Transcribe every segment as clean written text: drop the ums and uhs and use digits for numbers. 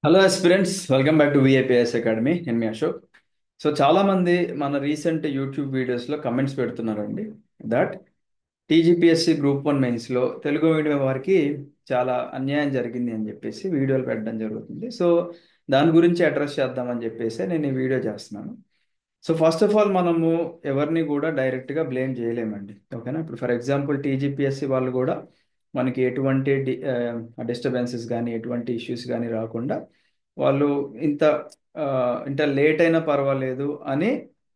Hello aspirants, welcome back to VIPS academy. నేను మీ Ashok. So చాలా మంది మన రీసెంట్ యూట్యూబ్ వీడియోస్లో కమెంట్స్ పెడుతున్నారండి దట్ టీజీపీఎస్సీ గ్రూప్ 1 మెయిన్స్లో తెలుగు మీడియం వారికి చాలా అన్యాయం జరిగింది అని చెప్పేసి వీడియోలు పెట్టడం జరుగుతుంది. సో దాని గురించి అడ్రస్ చేద్దామని చెప్పేసి నేను ఈ వీడియో చేస్తున్నాను. సో ఫస్ట్ ఆఫ్ ఆల్ మనము ఎవరిని కూడా డైరెక్ట్గా బ్లేమ్ చేయలేమండి. ఓకేనా? ఇప్పుడు ఫర్ ఎగ్జాంపుల్ టీజీపీఎస్సీ వాళ్ళు కూడా మనకి ఎటువంటి డిస్టర్బెన్సెస్ కానీ ఎటువంటి ఇష్యూస్ కానీ రాకుండా వాళ్ళు ఇంత ఆ, ఇంత లేట్ అయినా పర్వాలేదు అని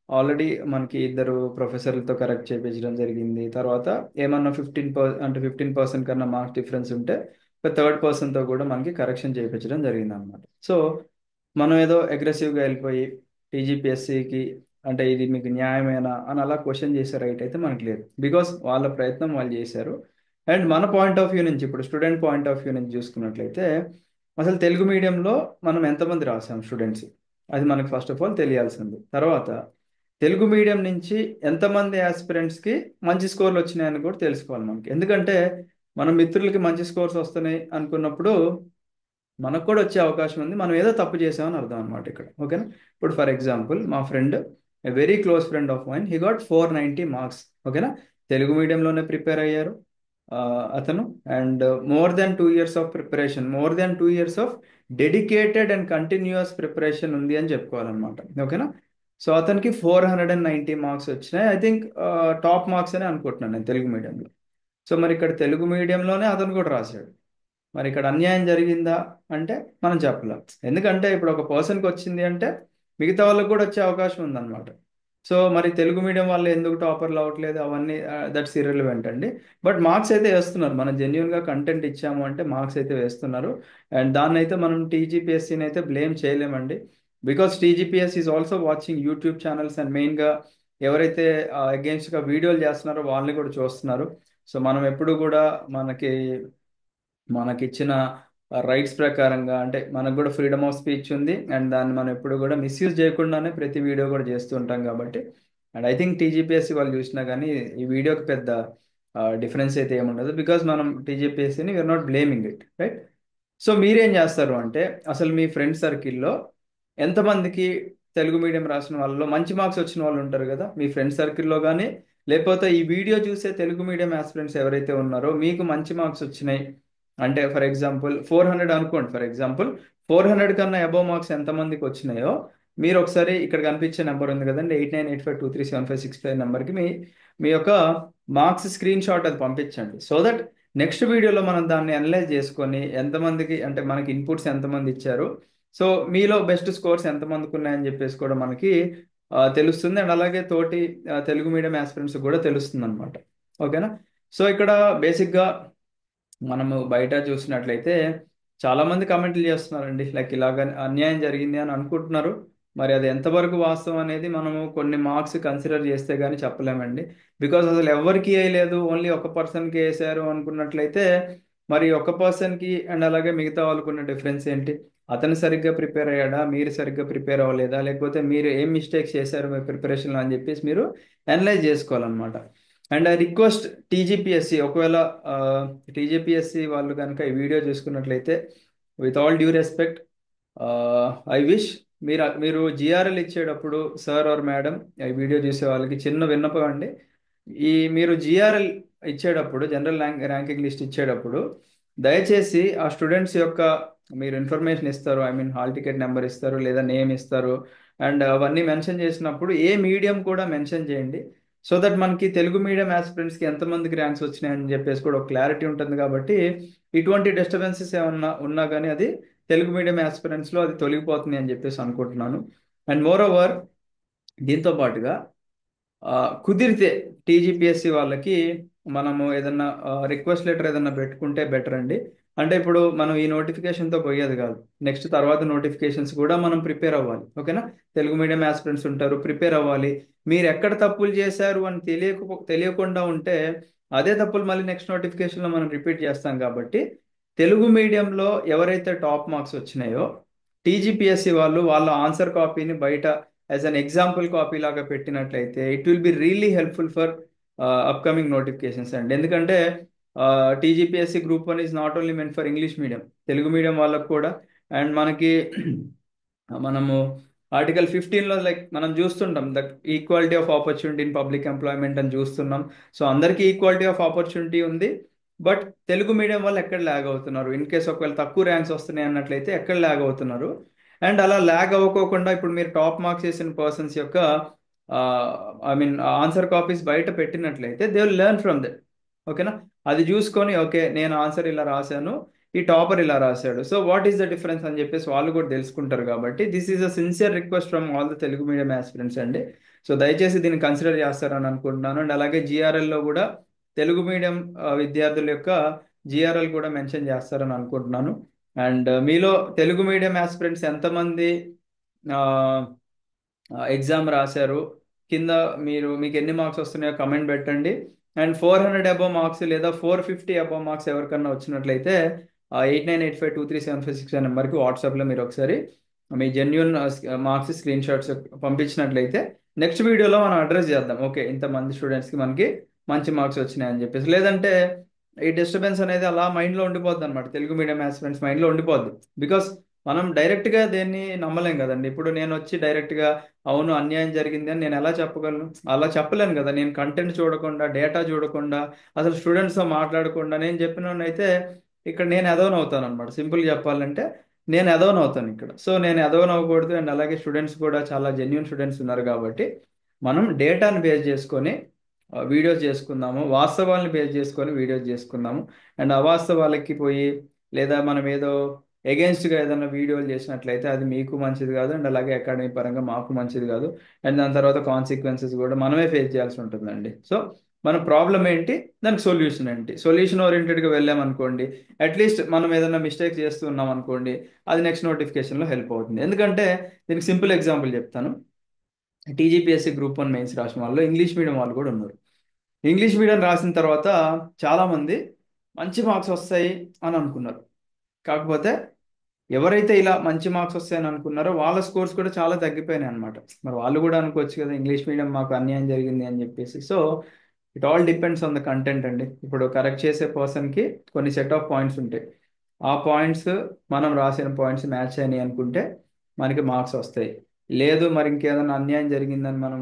ఆల్రెడీ మనకి ఇద్దరు ప్రొఫెసర్లతో కరెక్ట్ చేయించడం జరిగింది. తర్వాత ఏమన్నా 15% కన్నా మార్క్స్ డిఫరెన్స్ ఉంటే ఒక థర్డ్ పర్సన్తో కూడా మనకి కరెక్షన్ చేయించడం జరిగింది అనమాట. సో మనం ఏదో అగ్రెసివ్గా వెళ్ళిపోయి టీజీపీఎస్సీకి అంటే ఇది మీకు న్యాయమేనా అని అలా క్వశ్చన్ చేసే రైట్ అయితే మనకి లేదు. బికాస్ వాళ్ళ ప్రయత్నం వాళ్ళు చేశారు. అండ్ మన పాయింట్ ఆఫ్ వ్యూ నుంచి, ఇప్పుడు స్టూడెంట్ పాయింట్ ఆఫ్ వ్యూ నుంచి చూసుకున్నట్లయితే అసలు తెలుగు మీడియంలో మనం ఎంతమంది రాసాం స్టూడెంట్స్, అది మనకు ఫస్ట్ ఆఫ్ ఆల్ తెలియాల్సింది. తర్వాత తెలుగు మీడియం నుంచి ఎంతమంది ఆస్పిరెంట్స్కి మంచి స్కోర్లు వచ్చినాయని కూడా తెలుసుకోవాలి మనకి. ఎందుకంటే మన మిత్రులకి మంచి స్కోర్స్ వస్తున్నాయి అనుకున్నప్పుడు మనకు కూడా వచ్చే అవకాశం ఉంది. మనం ఏదో తప్పు చేసామని అర్థం అనమాట ఇక్కడ. ఓకేనా? ఇప్పుడు ఫర్ ఎగ్జాంపుల్ మా friend, a very close friend of mine, he got 490 marks. ఓకేనా? తెలుగు మీడియంలోనే ప్రిపేర్ అయ్యారు అతను. And more than 2 years of preparation, more than 2 years of dedicated and continuous preparation ఉంది అని చెప్పుకోవాలన్నమాట. ఓకేనా? సో అతనికి 490 మార్క్స్ వచ్చినాయి. ఐ థింక్ టాప్ మార్క్స్ అని అనుకుంటున్నాను నేను తెలుగు మీడియంలో. సో మరి ఇక్కడ తెలుగు మీడియంలోనే అతను కూడా రాశాడు. మరి ఇక్కడ అన్యాయం జరిగిందా అంటే మనం చెప్పలేం. ఎందుకంటే ఇప్పుడు ఒక పర్సన్కి వచ్చింది అంటే మిగతా వాళ్ళకి కూడా వచ్చే అవకాశం ఉందన్నమాట. సో మరి తెలుగు మీడియం వాళ్ళు ఎందుకు టాపర్లు అవ్వట్లేదు అవన్నీ దట్స్ ఇర్రెలవెంట్ అండి. బట్ మార్క్స్ అయితే వేస్తున్నారు. మనం జెన్యున్గా కంటెంట్ ఇచ్చాము అంటే మార్క్స్ అయితే వేస్తున్నారు. అండ్ దాన్ని అయితే మనం టీజీపీఎస్సీని అయితే బ్లేమ్ చేయలేమండి. Because TGPS is also watching YouTube channels and మెయిన్గా ఎవరైతే అగేన్స్ట్గా వీడియోలు చేస్తున్నారో వాళ్ళని కూడా చూస్తున్నారు. సో మనం ఎప్పుడు కూడా మనకి మనకిచ్చిన రైట్స్ ప్రకారంగా, అంటే మనకు కూడా ఫ్రీడమ్ ఆఫ్ స్పీచ్ ఉంది. అండ్ దాన్ని మనం ఎప్పుడు కూడా మిస్యూజ్ చేయకుండానే ప్రతి వీడియో కూడా చేస్తూ ఉంటాం కాబట్టి. అండ్ ఐ థింక్ టీజీపీఎస్సీ వాళ్ళు చూసినా కానీ ఈ వీడియోకి పెద్ద డిఫరెన్స్ అయితే ఏముండదు. బికాస్ మనం టీజీపీఎస్సీని we're not blaming it, right? So మీరేం చేస్తారు అంటే అసలు మీ ఫ్రెండ్ సర్కిల్లో ఎంతమందికి తెలుగు మీడియం రాసిన వాళ్ళలో మంచి మార్క్స్ వచ్చిన వాళ్ళు ఉంటారు కదా మీ ఫ్రెండ్ సర్కిల్లో కానీ, లేకపోతే ఈ వీడియో చూసే తెలుగు మీడియం ఆస్పిరెంట్స్ ఎవరైతే ఉన్నారో మీకు మంచి మార్క్స్ వచ్చినాయి అంటే ఫర్ ఎగ్జాంపుల్ 400 అనుకోండి. ఫర్ ఎగ్జాంపుల్ 400 కన్నా అబవ్ మార్క్స్ ఎంతమందికి వచ్చినాయో మీరు ఒకసారి ఇక్కడ కనిపించే నెంబర్ ఉంది కదండి, 8985237565 నెంబర్కి మీ మీ యొక్క మార్క్స్ స్క్రీన్ షాట్ అది పంపించండి. సో దట్ నెక్స్ట్ వీడియోలో మనం దాన్ని అనలైజ్ చేసుకొని ఎంతమందికి అంటే మనకి ఇన్పుట్స్ ఎంతమంది ఇచ్చారు, సో మీలో బెస్ట్ స్కోర్స్ ఎంతమందికి ఉన్నాయని చెప్పేసి కూడా మనకి తెలుస్తుంది. అండ్ అలాగే తోటి తెలుగు మీడియం ఆస్పిరెంట్స్ కూడా తెలుస్తుంది అనమాట. ఓకేనా? సో ఇక్కడ బేసిక్గా మనము బయట చూసినట్లయితే చాలా మంది కామెంట్లు చేస్తున్నారండి, లైక్ ఇలాగ అన్యాయం జరిగింది అని అనుకుంటున్నారు. మరి అది ఎంతవరకు వాస్తవం అనేది మనము కొన్ని మార్క్స్ కన్సిడర్ చేస్తే కానీ చెప్పలేమండి. బికాస్ అసలు ఎవరికి వేయలేదు, ఓన్లీ ఒక పర్సన్కి వేసారు అనుకున్నట్లయితే మరి ఒక పర్సన్కి అండ్ అలాగే మిగతా వాళ్ళకు ఉన్న డిఫరెన్స్ ఏంటి? అతను సరిగ్గా ప్రిపేర్ అయ్యాడా, మీరు సరిగ్గా ప్రిపేర్ అవ్వలేదా, లేకపోతే మీరు ఏం మిస్టేక్స్ చేశారు మీ ప్రిపరేషన్లో అని చెప్పేసి మీరు అనలైజ్ చేసుకోవాలన్నమాట. అండ్ ఐ రిక్వెస్ట్ టీజీపీఎస్సి, ఒకవేళ టీజీపీఎస్సి వాళ్ళు కనుక ఈ వీడియో చూసుకున్నట్లయితే with all due respect, I wish మీరు జిఆర్ఎల్ ఇచ్చేటప్పుడు సార్ ఆర్ మేడం, ఈ వీడియో చూసే వాళ్ళకి చిన్న విన్నపం అండి. ఈ మీరు జిఆర్ఎల్ ఇచ్చేటప్పుడు, జనరల్ ర్యాంకింగ్ లిస్ట్ ఇచ్చేటప్పుడు దయచేసి ఆ స్టూడెంట్స్ యొక్క మీరు ఇన్ఫర్మేషన్ ఇస్తారు, I mean hall ticket number ఇస్తారు లేదా నేమ్ ఇస్తారు. అండ్ అవన్నీ మెన్షన్ చేసినప్పుడు ఏ మీడియం కూడా మెన్షన్ చేయండి. సో దట్ మనకి తెలుగు మీడియం ఆస్పిరెంట్స్కి ఎంతమందికి ర్యాంక్స్ వచ్చినాయని చెప్పేసి కూడా ఒక క్లారిటీ ఉంటుంది. కాబట్టి ఇటువంటి డిస్టర్బెన్సెస్ ఏమన్నా ఉన్నా కానీ అది తెలుగు మీడియం ఆస్పిరెంట్స్లో అది తొలగిపోతుంది అని చెప్పేసి అనుకుంటున్నాను. అండ్ మోర్ ఓవర్ దీంతో పాటుగా ఆ, కుదిరితే టీజీపీఎస్సి వాళ్ళకి మనము ఏదన్నా రిక్వెస్ట్ లెటర్ ఏదన్నా పెట్టుకుంటే బెటర్ అండి. అంటే ఇప్పుడు మనం ఈ నోటిఫికేషన్తో పోయేది కాదు, నెక్స్ట్ తర్వాత నోటిఫికేషన్స్ కూడా మనం ప్రిపేర్ అవ్వాలి. ఓకేనా? తెలుగు మీడియం ఆస్పిరెంట్స్ ఉంటారు, ప్రిపేర్ అవ్వాలి. మీరు ఎక్కడ తప్పులు చేశారు అని తెలియకుండా ఉంటే అదే తప్పులు మళ్ళీ నెక్స్ట్ నోటిఫికేషన్లో మనం రిపీట్ చేస్తాం. కాబట్టి తెలుగు మీడియంలో ఎవరైతే టాప్ మార్క్స్ వచ్చినాయో టీజీపీఎస్సి వాళ్ళు వాళ్ళ ఆన్సర్ కాపీని బయట యాజ్ అన్ ఎగ్జాంపుల్ కాపీ లాగా పెట్టినట్లయితే it will be really helpful for upcoming notifications అండి. ఎందుకంటే TGPSC group 1 is not only meant for English medium, Telugu medium వాళ్ళకు కూడా అండ్ మనకి మనము ఆర్టికల్ 15లో లైక్ మనం చూస్తుంటాం the equality of opportunity in public employment అని చూస్తున్నాం. సో అందరికీ ఈక్వాలిటీ ఆఫ్ ఆపర్చునిటీ ఉంది. బట్ తెలుగు మీడియం వాళ్ళు ఎక్కడ ల్యాగ్ అవుతున్నారు, ఇన్ కేస్ ఒకవేళ తక్కువ ర్యాంక్స్ వస్తున్నాయి అన్నట్లయితే ఎక్కడ ల్యాగ్ అవుతున్నారు. అండ్ అలా ల్యాగ్ అవ్వకోకుండా ఇప్పుడు మీరు టాప్ మార్క్స్ చేసిన పర్సన్స్ యొక్క ఐ మీన్ ఆన్సర్ కాపీస్ బయట పెట్టినట్లయితే they will learn from that. ఓకేనా? అది చూసుకొని ఓకే నేను ఆన్సర్ ఇలా రాశాను, ఈ టాపర్ ఇలా రాశాడు, so what is the difference అని చెప్పేసి వాళ్ళు కూడా తెలుసుకుంటారు. కాబట్టి this is a sincere request from all the Telugu medium aspirants అండి. సో దయచేసి దీన్ని కన్సిడర్ చేస్తారని అనుకుంటున్నాను. అండ్ అలాగే జిఆర్ఎల్లో కూడా తెలుగు మీడియం విద్యార్థుల యొక్క జిఆర్ఎల్ కూడా మెన్షన్ చేస్తారని అనుకుంటున్నాను. అండ్ మీలో తెలుగు మీడియం ఆస్పిరెంట్స్ ఎంతమంది ఎగ్జామ్ రాశారు, కింద మీకు ఎన్ని మార్క్స్ వస్తున్నాయో కమెంట్ పెట్టండి. అండ్ 400 అబవ్ మార్క్స్ లేదా 450 అబవ్ మార్క్స్ ఎవరికన్నా వచ్చినట్లయితే 8985237566 నెంబర్కి వాట్సాప్లో మీరు ఒకసారి మీ జెన్యున్ మార్క్స్ స్క్రీన్ షాట్స్ పంపించినట్లయితే నెక్స్ట్ వీడియోలో మనం అడ్రస్ చేద్దాం. ఓకే ఇంతమంది స్టూడెంట్స్కి మనకి మంచి మార్క్స్ వచ్చినాయి అని చెప్పేసి. లేదంటే ఈ డిస్టర్బెన్స్ అనేది అలా మైండ్లో ఉండిపోద్ది అనమాట, తెలుగు మీడియం ఆస్పిరెంట్స్ మైండ్లో ఉండిపోద్ది. బికాస్ మనం డైరెక్ట్గా దేన్ని నమ్మలేం కదండి. ఇప్పుడు నేను వచ్చి డైరెక్ట్గా అవును అన్యాయం జరిగింది అని నేను ఎలా చెప్పగలను? అలా చెప్పలేను కదా. నేను కంటెంట్ చూడకుండా, డేటా చూడకుండా, అసలు స్టూడెంట్స్తో మాట్లాడకుండా నేను చెప్పినైతే ఇక్కడ నేను ఎదవన్ అవుతాను అనమాట. సింపుల్గా చెప్పాలంటే నేను ఎదవన్ అవుతాను ఇక్కడ. సో నేను ఎదవన్ అవ్వకూడదు. అండ్ అలాగే స్టూడెంట్స్ కూడా చాలా జెన్యున్ స్టూడెంట్స్ ఉన్నారు కాబట్టి మనం డేటాను బేస్ చేసుకొని వీడియోస్ చేసుకుందాము, వాస్తవాలను బేస్ చేసుకొని వీడియోస్ చేసుకుందాము. అండ్ అవాస్తవాలకి పోయి లేదా మనం ఏదో ఎగెన్స్ట్గా ఏదైనా వీడియోలు చేసినట్లయితే అది మీకు మంచిది కాదు. అండ్ అలాగే అకాడమీ పరంగా మాకు మంచిది కాదు. అండ్ దాని తర్వాత కాన్సిక్వెన్సెస్ కూడా మనమే ఫేస్ చేయాల్సి ఉంటుందండి. సో మన ప్రాబ్లం ఏంటి, దానికి సొల్యూషన్ ఏంటి, సొల్యూషన్ ఓరియంటెడ్గా వెళ్ళామనుకోండి, అట్లీస్ట్ మనం ఏదైనా మిస్టేక్స్ చేస్తూ ఉన్నాం అనుకోండి, అది నెక్స్ట్ నోటిఫికేషన్లో హెల్ప్ అవుతుంది. ఎందుకంటే దీనికి సింపుల్ ఎగ్జాంపుల్ చెప్తాను. టీజీపీఎస్సీ గ్రూప్ 1 మెయిన్స్ రాసిన వాళ్ళు ఇంగ్లీష్ మీడియం వాళ్ళు కూడా ఉన్నారు. ఇంగ్లీష్ మీడియం రాసిన తర్వాత చాలామంది మంచి మార్క్స్ వస్తాయి అని అనుకున్నారు. కాకపోతే ఎవరైతే ఇలా మంచి మార్క్స్ వస్తాయని అనుకున్నారో వాళ్ళ స్కోర్స్ కూడా చాలా తగ్గిపోయినాయి అనమాట. మరి వాళ్ళు కూడా అనుకోవచ్చు కదా ఇంగ్లీష్ మీడియం మాకు అన్యాయం జరిగింది అని చెప్పేసి. So it all depends on the content అండి. ఇప్పుడు కరెక్ట్ చేసే పర్సన్కి కొన్ని సెట్ ఆఫ్ పాయింట్స్ ఉంటాయి. ఆ పాయింట్స్ మనం రాసిన పాయింట్స్ మ్యాచ్ అయినాయి అనుకుంటే మనకి మార్క్స్ వస్తాయి. లేదు మరి ఇంకేదైనా అన్యాయం జరిగిందని మనం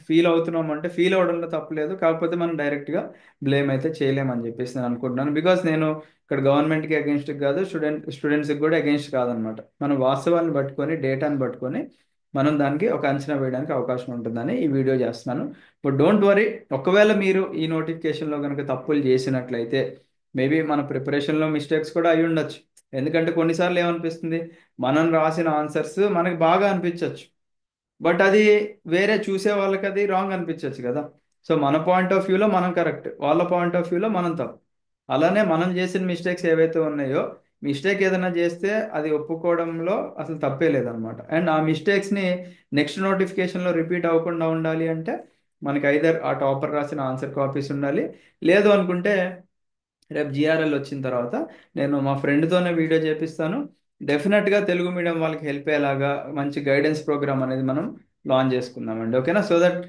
ఫీల్ అవుతున్నాం అంటే ఫీల్ అవడంలో తప్పలేదు. కాకపోతే మనం డైరెక్ట్గా బ్లేమ్ అయితే చేయలేమని చెప్పేసి నేను అనుకుంటున్నాను. బికాస్ నేను ఇక్కడ గవర్నమెంట్కి అగెన్స్ట్ కాదు, స్టూడెంట్స్కి కూడా అగెన్స్ట్ కాదనమాట. మనం వాస్తవాలను పట్టుకొని డేటాను పట్టుకొని మనం దానికి ఒక అంచనా వేయడానికి అవకాశం ఉంటుందని ఈ వీడియో చేస్తున్నాను. బట్ డోంట్ వరీ, ఒకవేళ మీరు ఈ నోటిఫికేషన్లో కనుక తప్పులు చేసినట్లయితే మేబీ మన ప్రిపరేషన్లో మిస్టేక్స్ కూడా అయి ఉండొచ్చు. ఎందుకంటే కొన్నిసార్లు ఏమనిపిస్తుంది, మనం రాసిన ఆన్సర్స్ మనకి బాగా అనిపించవచ్చు, బట్ అది వేరే చూసే వాళ్ళకి అది రాంగ్ అనిపించవచ్చు కదా. సో మన పాయింట్ ఆఫ్ వ్యూలో మనం కరెక్ట్, వాళ్ళ పాయింట్ ఆఫ్ వ్యూలో మనం తప్పు. అలానే మనం చేసిన మిస్టేక్స్ ఏవైతే ఉన్నాయో, మిస్టేక్ ఏదైనా చేస్తే అది ఒప్పుకోవడంలో అసలు తప్పే లేదనమాట. అండ్ ఆ మిస్టేక్స్ని నెక్స్ట్ నోటిఫికేషన్లో రిపీట్ అవ్వకుండా ఉండాలి అంటే మనకి ఐదర్ ఆ టాపర్ రాసిన ఆన్సర్ కాపీస్ ఉండాలి, లేదు అనుకుంటే రేపు జిఆర్ఎల్ వచ్చిన తర్వాత నేను మా ఫ్రెండ్తోనే వీడియో చేపిస్తాను. డెఫినెట్గా తెలుగు మీడియం వాళ్ళకి హెల్ప్ అయ్యేలాగా మంచి గైడెన్స్ ప్రోగ్రామ్ అనేది మనం లాంచ్ చేసుకుందామండి. ఓకేనా? సో దట్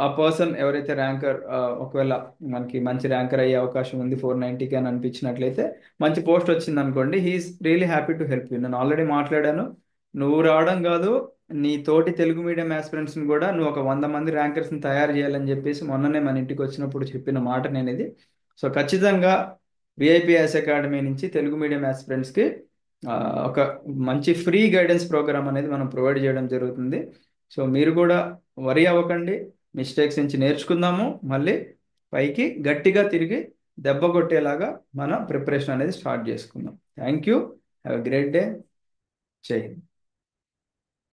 ఆ పర్సన్ ఎవరైతే ర్యాంకర్, ఒకవేళ మనకి మంచి ర్యాంకర్ అయ్యే అవకాశం ఉంది 490కి అని అనిపించినట్లయితే, మంచి పోస్ట్ వచ్చింది అనుకోండి, he's really happy to help you. నేను ఆల్రెడీ మాట్లాడాను, నువ్వు రావడం కాదు నీ తోటి తెలుగు మీడియం ఆస్పిరెంట్స్ని కూడా నువ్వు ఒక 100 మంది ర్యాంకర్స్ని తయారు చేయాలని చెప్పేసి మొన్ననే మన ఇంటికి వచ్చినప్పుడు చెప్పిన మాట నేను ఇది. సో ఖచ్చితంగా విఐపిఎస్ అకాడమీ నుంచి తెలుగు మీడియం ఆస్పిరెంట్స్కి ఒక మంచి ఫ్రీ గైడెన్స్ ప్రోగ్రామ్ అనేది మనం ప్రొవైడ్ చేయడం జరుగుతుంది. సో మీరు కూడా వరి అవ్వకండి, మిస్టేక్స్ నుంచి నేర్చుకుందాము, మళ్ళీ పైకి గట్టిగా తిరిగి దెబ్బ కొట్టేలాగా మన ప్రిపరేషన్ అనేది స్టార్ట్ చేసుకుందాం. Thank you. Have a great day. జై హింద్.